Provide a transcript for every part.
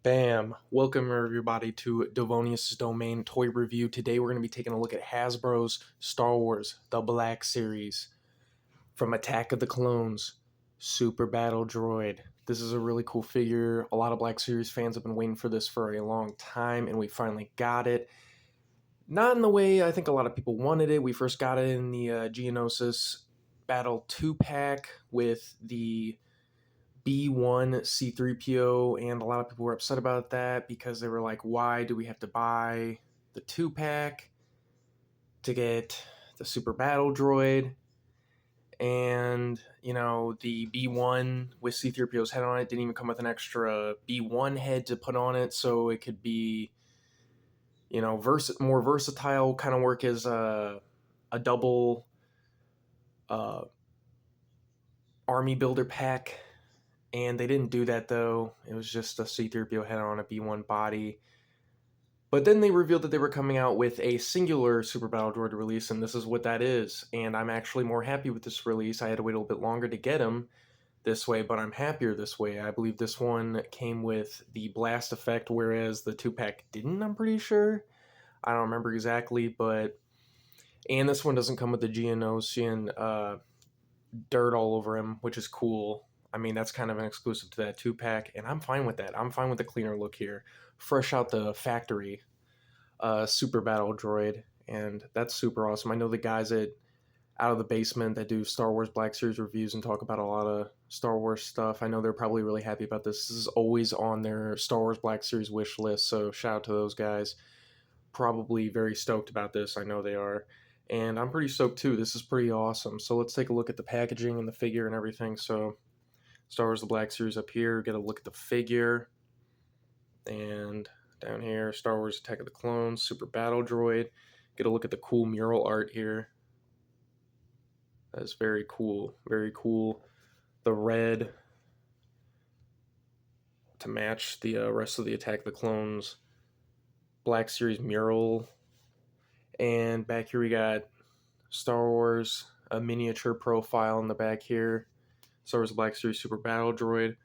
Bam! Welcome everybody to Devonius' Domain Toy Review. Today we're going to be taking a look at Hasbro's Star Wars The Black Series from Attack of the Clones, Super Battle Droid. This is a really cool figure. A lot of Black Series fans have been waiting for this for a long time, and we finally got it. Not in the way I think a lot of people wanted it. We first got it in the Geonosis Battle 2-pack with the B1 C3PO, and a lot of people were upset about that because they were like, why do we have to buy the 2-pack to get the Super Battle Droid? And, the B1 with C3PO's head on it didn't even come with an extra B1 head to put on it, so it could be, more versatile, kind of work as a double uh, army builder pack. And they didn't do that, though. It was just a C3PO head on a B1 body. But then they revealed that they were coming out with a singular Super Battle Droid release, and this is what that is. And I'm actually more happy with this release. I had to wait a little bit longer to get him this way, but I'm happier this way. I believe this one came with the blast effect, whereas the 2-pack didn't, I'm pretty sure. I don't remember exactly, but... And this one doesn't come with the Geonosian dirt all over him, which is cool. I mean, that's kind of an exclusive to that 2-pack, and I'm fine with that. I'm fine with the cleaner look here. Fresh out the factory, Super Battle Droid, and that's super awesome. I know the guys at Out of the Basement that do Star Wars Black Series reviews and talk about a lot of Star Wars stuff. I know they're probably really happy about this. This is always on their Star Wars Black Series wish list, so shout out to those guys. Probably very stoked about this. I know they are. And I'm pretty stoked too. This is pretty awesome. So let's take a look at the packaging and the figure and everything. So Star Wars The Black Series up here. Get a look at the figure. And down here, Star Wars Attack of the Clones, Super Battle Droid. Get a look at the cool mural art here. That is very cool. Very cool. The red to match the rest of the Attack of the Clones Black Series mural. And back here we got Star Wars, a miniature profile in the back here. Star Wars Black Series Super Battle Droid.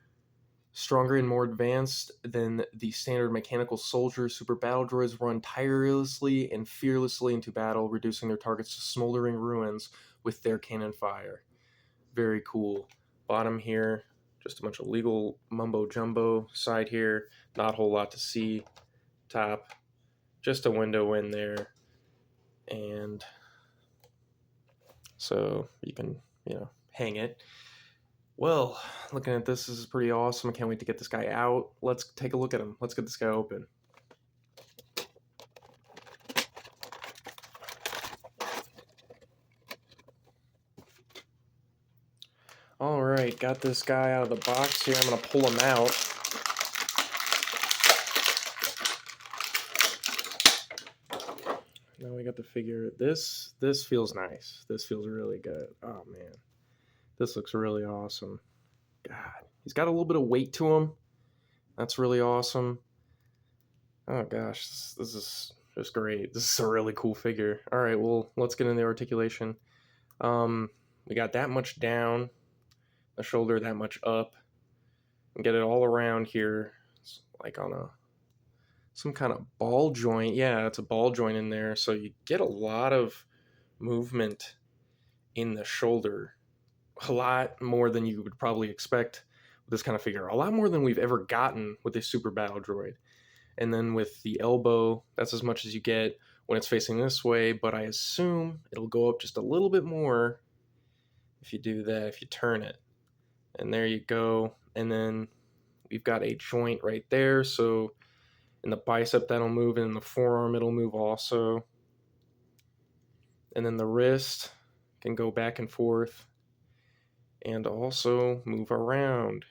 Stronger and more advanced than the standard mechanical soldier, Super Battle Droids run tirelessly and fearlessly into battle, reducing their targets to smoldering ruins with their cannon fire. Very cool. Bottom here, just a bunch of legal mumbo jumbo. Side here, not a whole lot to see. Top, just a window in there. And so you can, hang it. Well, looking at this is pretty awesome. I can't wait to get this guy out. Let's take a look at him. Let's get this guy open. Alright, got this guy out of the box here. I'm going to pull him out. Now we got the figure. This feels nice. This feels really good. Oh, man. This looks really awesome. God. He's got a little bit of weight to him. That's really awesome. Oh, gosh. This is just great. This is a really cool figure. Alright, well, let's get into the articulation. We got that much down. The shoulder that much up. And get it all around here. It's like on some kind of ball joint. Yeah, it's a ball joint in there. So you get a lot of movement in the shoulder. A lot more than you would probably expect with this kind of figure. A lot more than we've ever gotten with a Super Battle Droid. And then with the elbow, that's as much as you get when it's facing this way. But I assume it'll go up just a little bit more if you do that, if you turn it. And there you go. And then we've got a joint right there. So in the bicep, that'll move. And in the forearm, it'll move also. And then the wrist can go back and forth and also move around.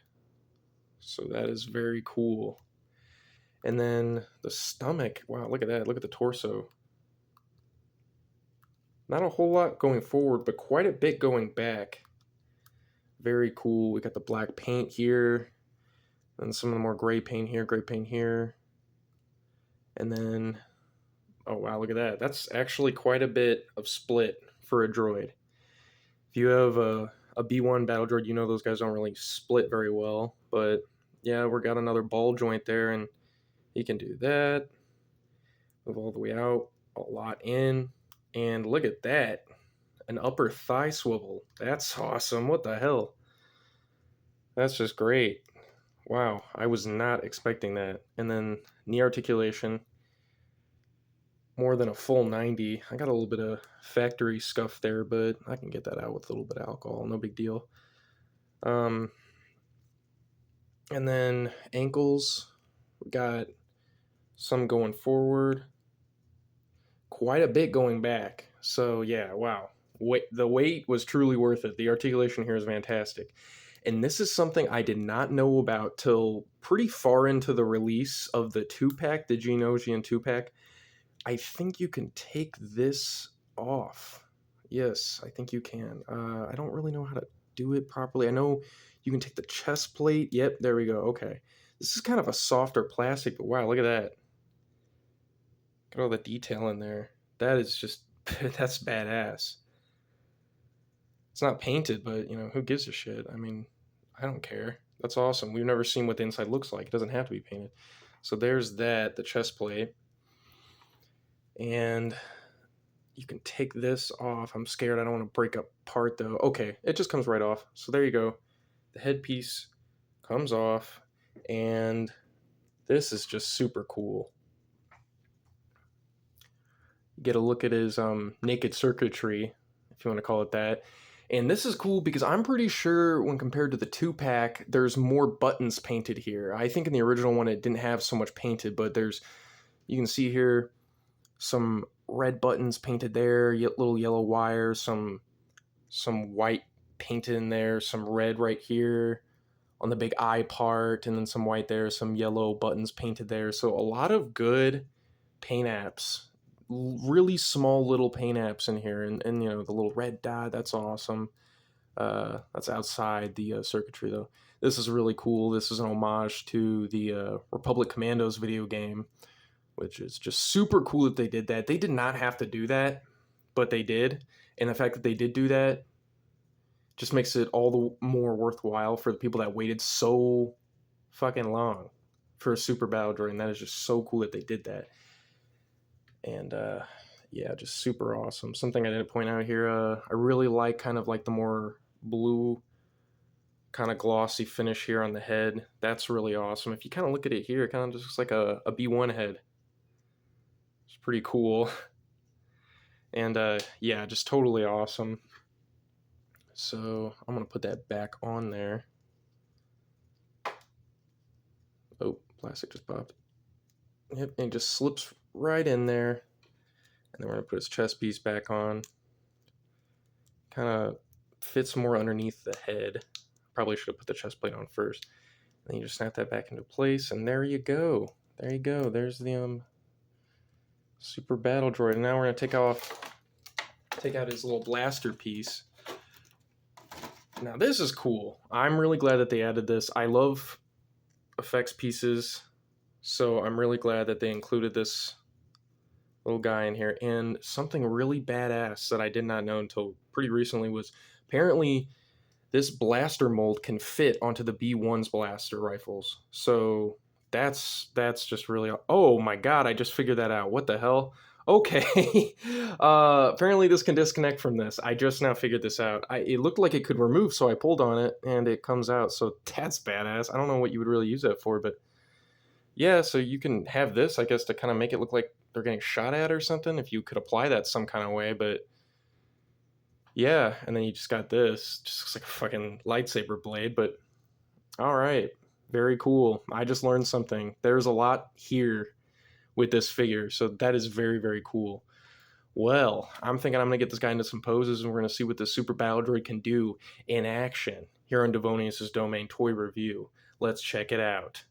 So that is very cool. And then the stomach. Wow, look at that. Look at the torso. Not a whole lot going forward, but quite a bit going back. Very cool. We got the black paint here. And some of the more gray paint here. And then, oh wow, look at that. That's actually quite a bit of split for a droid. If you have a B1 Battle Droid, you know those guys don't really split very well. But Yeah, we got another ball joint there, and he can do that. Move all the way out, a lot in. And look at that. An upper thigh swivel. That's awesome. What the hell? That's just great. Wow, I was not expecting that. And then knee articulation, more than a full 90. I got a little bit of factory scuff there, but I can get that out with a little bit of alcohol. No big deal. Um, and then ankles, we got some going forward, quite a bit going back. So yeah, wow. The weight was truly worth it. The articulation here is fantastic. And this is something I did not know about till pretty far into the release of the 2-pack, the Geonosian 2-pack. I think you can take this off. Yes, I think you can. I don't really know how to do it properly. I know you can take the chest plate. Yep, there we go. Okay. This is kind of a softer plastic, but wow, look at that. Look at all the detail in there. That is just, that's badass. It's not painted, but, who gives a shit? I mean, I don't care. That's awesome. We've never seen what the inside looks like. It doesn't have to be painted. So there's that, the chest plate. And you can take this off. I'm scared. I don't want to break apart, though. Okay, it just comes right off. So there you go. The headpiece comes off. And this is just super cool. You get a look at his naked circuitry, if you want to call it that. And this is cool because I'm pretty sure when compared to the 2-pack, there's more buttons painted here. I think in the original one it didn't have so much painted, but you can see here some red buttons painted there, little yellow wires, some white painted in there, some red right here on the big eye part, and then some white there, some yellow buttons painted there. So a lot of good paint apps, really small little paint apps in here, and the little red dot, that's awesome. That's outside the circuitry though. This is really cool. This is an homage to the Republic Commandos video game, which is just super cool that they did that. They did not have to do that, but they did. And the fact that they did do that just makes it all the more worthwhile for the people that waited so fucking long for a Super Battle Droid. And that is just so cool that they did that. And yeah, just super awesome. Something I didn't point out here, I really like kind of like the more blue kind of glossy finish here on the head. That's really awesome. If you kind of look at it here, it kind of just looks like a B1 head. It's pretty cool. And yeah, just totally awesome. So I'm going to put that back on there. Oh, plastic just popped. Yep, and it just slips right in there. And then we're going to put his chest piece back on. Kind of fits more underneath the head. Probably should have put the chest plate on first. Then you just snap that back into place, and there you go. There you go. There's the Super Battle Droid. And now we're going to take out his little blaster piece. Now this is cool. I'm really glad that they added this. I love effects pieces, so I'm really glad that they included this little guy in here. And something really badass that I did not know until pretty recently was apparently this blaster mold can fit onto the B1's blaster rifles. So that's just really... Oh my god, I just figured that out. What the hell? Okay. Apparently this can disconnect from this. I just now figured this out. It looked like it could remove, so I pulled on it, and it comes out. So that's badass. I don't know what you would really use that for, but yeah, so you can have this, I guess, to kind of make it look like they're getting shot at or something, if you could apply that some kind of way, but yeah, and then you just got this. Just looks like a fucking lightsaber blade, but all right. Very cool. I just learned something. There's a lot here with this figure, so that is very, very cool. Well, I'm thinking I'm going to get this guy into some poses, and we're going to see what the Super Battle Droid can do in action here on Devonius' Domain Toy Review. Let's check it out.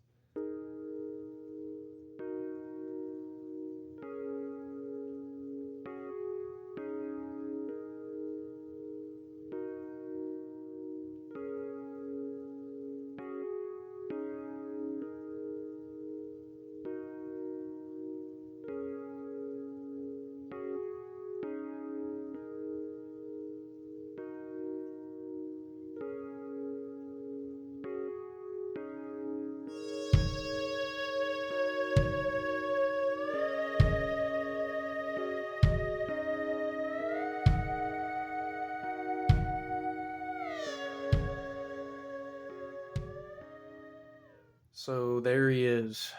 So there he is,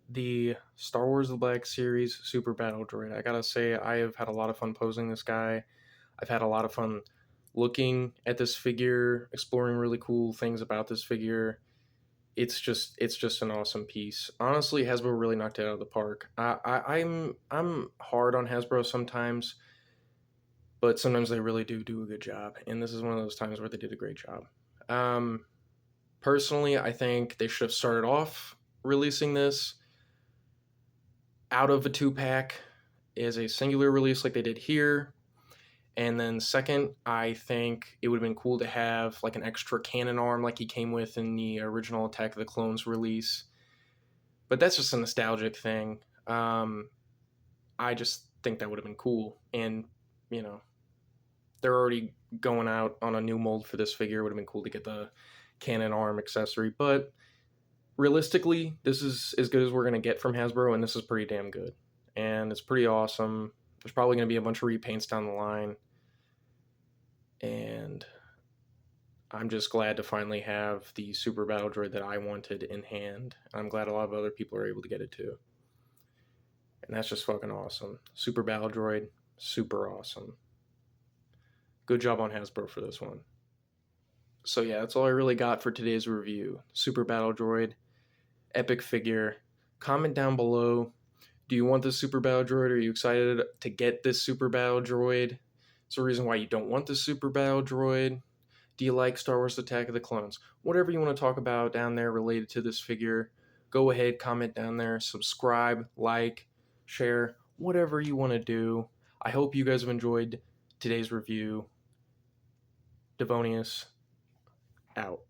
the Star Wars The Black Series Super Battle Droid. I gotta say, I have had a lot of fun posing this guy. I've had a lot of fun looking at this figure, exploring really cool things about this figure. It's just an awesome piece. Honestly, Hasbro really knocked it out of the park. I'm hard on Hasbro sometimes, but sometimes they really do a good job, and this is one of those times where they did a great job. Um, Personally, I think they should have started off releasing this out of a two pack as a singular release like they did here. And then second, I think it would have been cool to have like an extra cannon arm like he came with in the original Attack of the Clones release. But that's just a nostalgic thing. I just think that would have been cool. And, you know, they're already going out on a new mold for this figure. It would have been cool to get the cannon arm accessory. But realistically, this is as good as we're going to get from Hasbro, and this is pretty damn good. And it's pretty awesome. There's probably going to be a bunch of repaints down the line. And I'm just glad to finally have the Super Battle Droid that I wanted in hand. I'm glad a lot of other people are able to get it too. And that's just fucking awesome. Super Battle Droid, super awesome. Good job on Hasbro for this one. So yeah, that's all I really got for today's review. Super Battle Droid, epic figure. Comment down below. Do you want this Super Battle Droid? Are you excited to get this Super Battle Droid? Is there a reason why you don't want this Super Battle Droid? Do you like Star Wars Attack of the Clones? Whatever you want to talk about down there related to this figure, go ahead, comment down there, subscribe, like, share, whatever you want to do. I hope you guys have enjoyed today's review. Devonius, out.